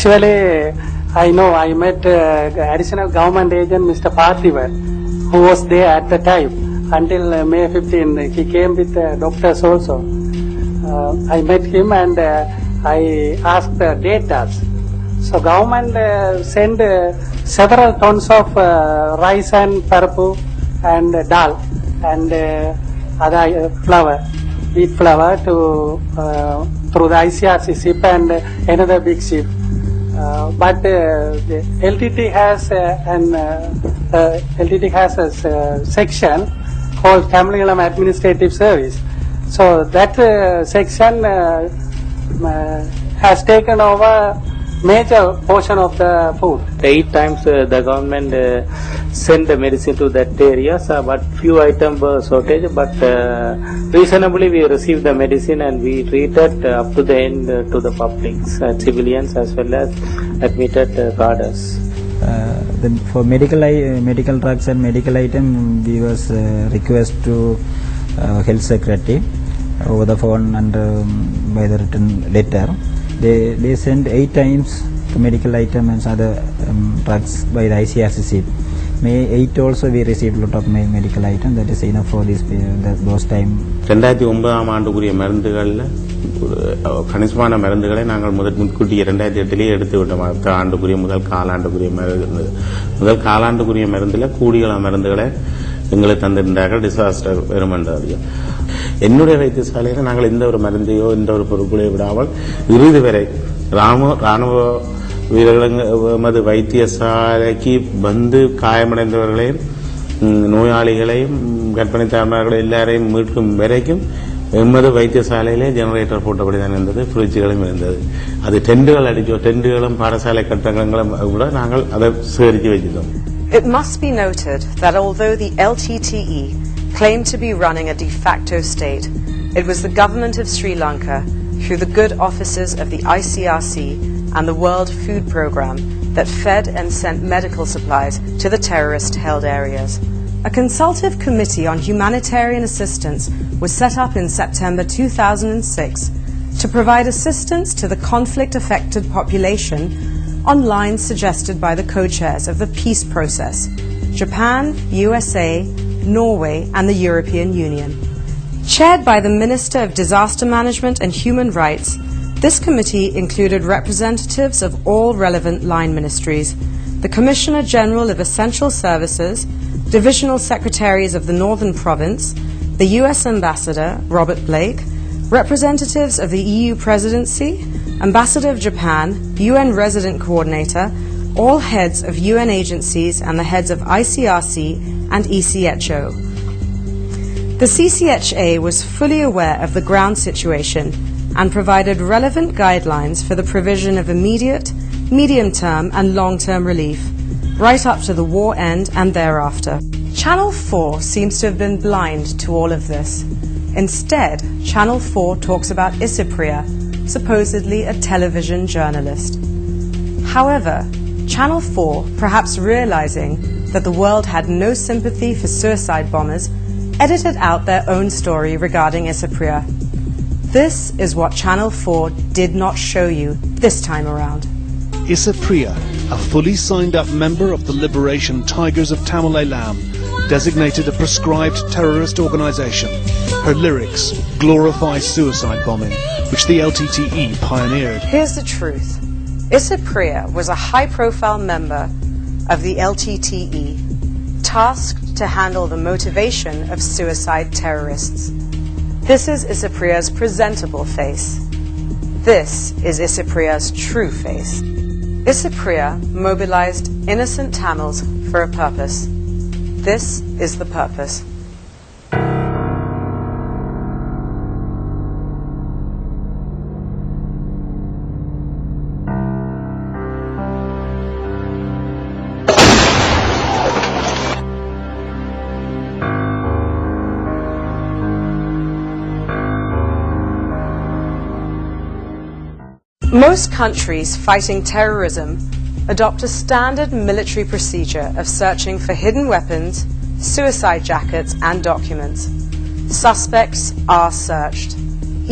Actually, I know I met additional government agent Mr. Parthivan, who was there at the time until May 15. He came with doctors also. I met him and I asked the data. So government sent several tons of rice and parapu and dal and other flour, wheat flour to through the ICRC ship and another big ship. But the LTT has a section called Tamil Administrative Service. So that section has taken over major portion of the food. 8 times the government sent the medicine to that areas, but few items were shortage, but reasonably we received the medicine and we treated up to the end to the publics, civilians as well as admitted cadres. Then for medical drugs and medical items, we was request to health secretary over the phone and by the written letter. They sent 8 times the medical item and other drugs by the ICRC. May 8 also we received a lot of medical items. That is enough for this those time. 2009 ஆண்டுக்குரிய மருந்துகளில் கணிசமான மருந்துகளை நாங்கள் முன்கூட்டிய 2008 எடுத்து விட்டோம். அடுத்த ஆண்டுக்குரிய முதல் காலாண்டுக்குரிய மருந்தில் கூடிய மருந்துகளை எங்களுக்கு தந்திருந்தார்கள். டிசாஸ்டர் வருமென்றது என்னுடைய வைத்தியசாலையில் நாங்கள் எந்த ஒரு மருந்தையோ எந்த ஒரு பொருட்களையோ விடாமல் இறுதி வரை ராணுவ வீரர்கள் எமது வைத்தியசாலைக்கு வந்து காயமடைந்தவர்களையும் நோயாளிகளையும் கர்ப்பிணி தாய்மார்களை எல்லாரையும் மீட்கும் வரைக்கும் எமது வைத்தியசாலையிலே ஜெனரேட்டர் போட்டபடிதான் இருந்தது. ஃப்ரிட்ஜுகளும் இருந்தது. அது டெண்டுகளும் பாடசாலை கட்டடங்களும் கூட நாங்கள் அதை சேகரித்து வைத்தோம். It must be noted that although the LTTE claimed to be running a de facto state, it was the government of Sri Lanka, through the good offices of the ICRC and the World Food Programme, that fed and sent medical supplies to the terrorist-held areas. A consultative committee on humanitarian assistance was set up in September 2006 to provide assistance to the conflict-affected population on lines suggested by the co-chairs of the peace process, Japan, USA, Norway and the European Union. Chaired by the Minister of Disaster Management and Human Rights, this committee included representatives of all relevant line ministries, the Commissioner General of Essential Services, Divisional Secretaries of the Northern Province, the US Ambassador, Robert Blake, representatives of the EU Presidency, Ambassador of Japan, UN Resident Coordinator, all heads of UN agencies and the heads of ICRC and ECHO. The CCHA was fully aware of the ground situation and provided relevant guidelines for the provision of immediate, medium-term and long-term relief, right up to the war end and thereafter. Channel 4 seems to have been blind to all of this. Instead, Channel 4 talks about Isipriya, supposedly a television journalist. However, Channel 4, perhaps realizing that the world had no sympathy for suicide bombers, edited out their own story regarding Isipriya. This is what Channel 4 did not show you this time around. Isipriya, a fully signed-up member of the Liberation Tigers of Tamil Eelam, designated a proscribed terrorist organization. Her lyrics glorify suicide bombing, which the LTTE pioneered. Here's the truth. Isipriya was a high-profile member of the LTTE, tasked to handle the motivation of suicide terrorists. This is Isipriya's presentable face. This is Isipriya's true face. Isipriya mobilized innocent Tamils for a purpose. This is the purpose. Most countries fighting terrorism adopt a standard military procedure of searching for hidden weapons, suicide jackets and documents. Suspects are searched.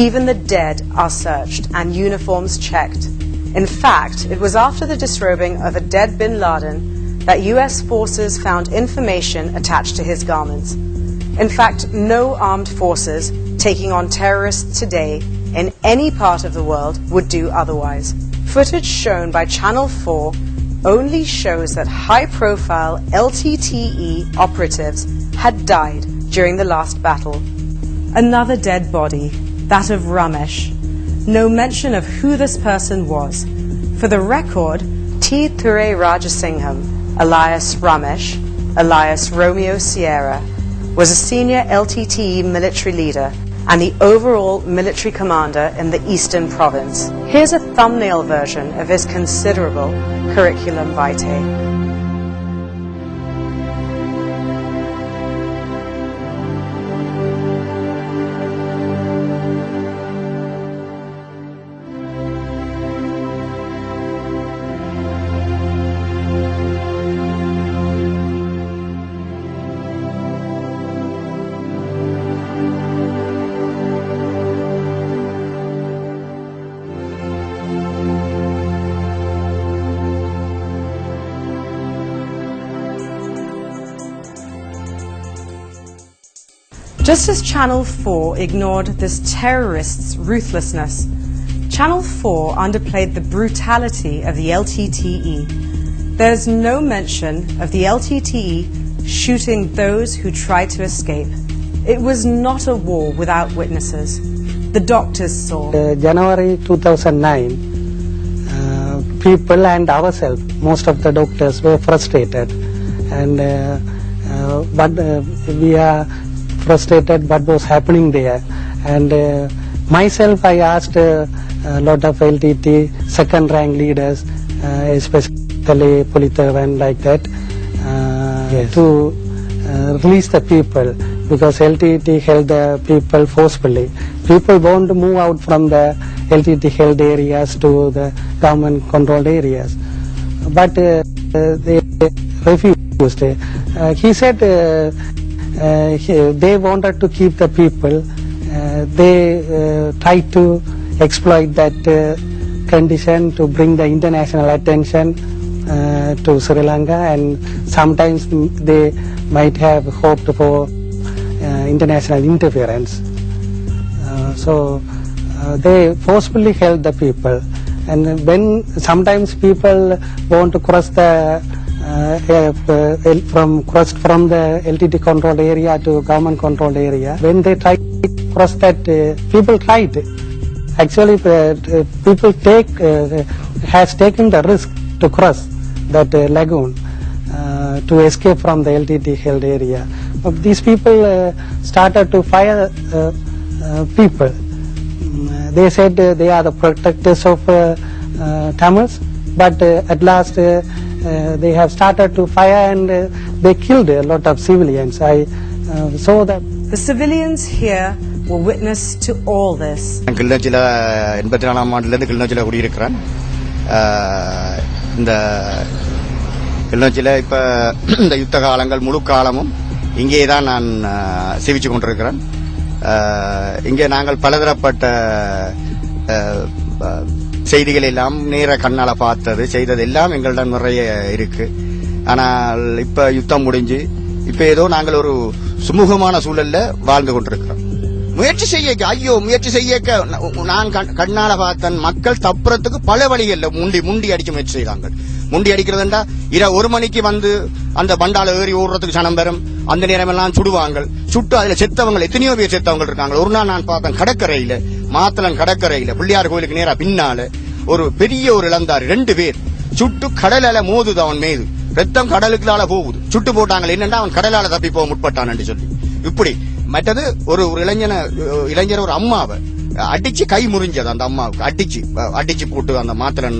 Even the dead are searched and uniforms checked. In fact, it was after the disrobing of a dead bin Laden that US forces found information attached to his garments. In fact, no armed forces taking on terrorists today in any part of the world would do otherwise. Footage shown by Channel 4 only shows that high-profile LTTE operatives had died during the last battle. Another dead body, that of Ramesh. No mention of who this person was. For the record, T. Thuray Rajasingham, alias Ramesh, alias Romeo Sierra, was a senior LTTE military leader and the overall military commander in the Eastern Province. Here's a thumbnail version of his considerable curriculum vitae. Just as Channel 4 ignored this terrorist's ruthlessness, Channel 4 underplayed the brutality of the LTTE. There's no mention of the LTTE shooting those who tried to escape. It was not a war without witnesses. The doctors saw. January 2009, people and ourselves, most of the doctors were frustrated, and but we are frustrated what was happening there, and myself I asked a lot of LTT second rank leaders, especially Politavan like that, to release the people, because LTT held the people forcefully. People want to move out from the LTT held areas to the government controlled areas, but they refused. He said they wanted to keep the people. They tried to exploit that condition to bring the international attention to Sri Lanka, and sometimes they might have hoped for international interference. So they forcefully held the people, and when sometimes people want to cross the from the LTT controlled area to government controlled area, when they try to cross that, people tried. Actually, people has taken the risk to cross that lagoon to escape from the LTT held area. These people started to fire people. They said they are the protectors of Tamils, but at last they have started to fire, and they killed a lot of civilians. I saw that. The civilians here were witness to all this. கிளிநொச்சியில் 84ஆம் ஆண்டுலேருந்து கிளிநொச்சியில் குடியிருக்கிறேன். இந்த கிளிநொச்சியில் இப்போ இந்த யுத்த காலங்கள் முழு காலமும் இங்கே தான் நான் சேவிச்சு கொண்டிருக்கிறேன். இங்கே நாங்கள் பலதரப்பட்ட செய்திகள் எல்லாம் நேர கண்ணால பார்த்தது செய்தது எல்லாம் எங்களிடம் நிறைய இருக்கு. ஆனால் இப்ப யுத்தம் முடிஞ்சு இப்ப ஏதோ நாங்கள் ஒரு சுமூகமான சூழல்ல வாழ்ந்து கொண்டிருக்கிறோம். முயற்சி செய்ய நான் கண்ணால பார்த்தேன். மக்கள் தப்புறதுக்கு பல வழிகள்ல முண்டி அடிச்சு முயற்சி செய்தாங்க. முண்டி அடிக்கிறதுண்டா 1 மணிக்கு வந்து அந்த பண்டால ஏறி ஓடுறதுக்கு சனம் பெறும். அந்த நேரம் எல்லாம் சுடுவாங்க. சுட்டு அதுல செத்தவங்க எத்தனையோ பேர் செத்தவங்க இருக்காங்க. ஒரு நாள் நான் பார்த்தேன் கடற்கரையில, மாத்தளன் கடற்கரையில பிள்ளையார் கோயிலுக்கு நேரா பின்னால ஒரு பெரிய ஒரு இளந்தாரு 2 பேர் சுட்டு கடலால மோதுது. அவன் மீது ரத்தம் கடலுக்குள்ளால போகுது. சுட்டு போட்டாங்க. என்னன்னா அவன் கடலால தப்பி போக முற்பட்டான்னு சொல்லி. இப்படி மற்றது ஒரு இளைஞர் ஒரு அம்மாவை அடிச்சு கை முறிஞ்சது. அந்த அம்மாவுக்கு அடிச்சு போட்டு அந்த மாத்திரன்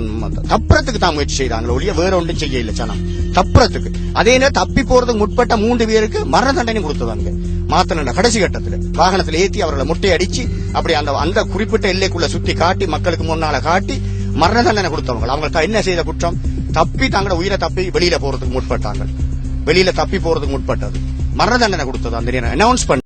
தப்புறத்துக்கு தான் முயற்சி செய்தாங்க. ஒழிய வேற ஒன்றும் செய்ய இல்லை சனம் தப்புறத்துக்கு. அதே நேரம் தப்பி போறதுக்கு முற்பட்ட 3 பேருக்கு மரண தண்டனை கொடுத்ததாங்க. மாத்திரன் கடைசி கட்டத்துல வாகனத்துல ஏத்தி அவர்களை முட்டை அடிச்சு அப்படி அந்த குறிப்பிட்ட எல்லைக்குள்ள சுத்தி காட்டி மக்களுக்கு முன்னால காட்டி மரண தண்டனை கொடுத்தவங்க. அவங்க என்ன செய்த குற்றம்? தப்பி தங்களோட உயிரை தப்பி வெளியில போறதுக்கு முற்பட்டாங்க. வெளியில தப்பி போறதுக்கு முற்பட்டது மரண தண்டனை கொடுத்தது. அந்த நேரம் அனௌன்ஸ் பண்ண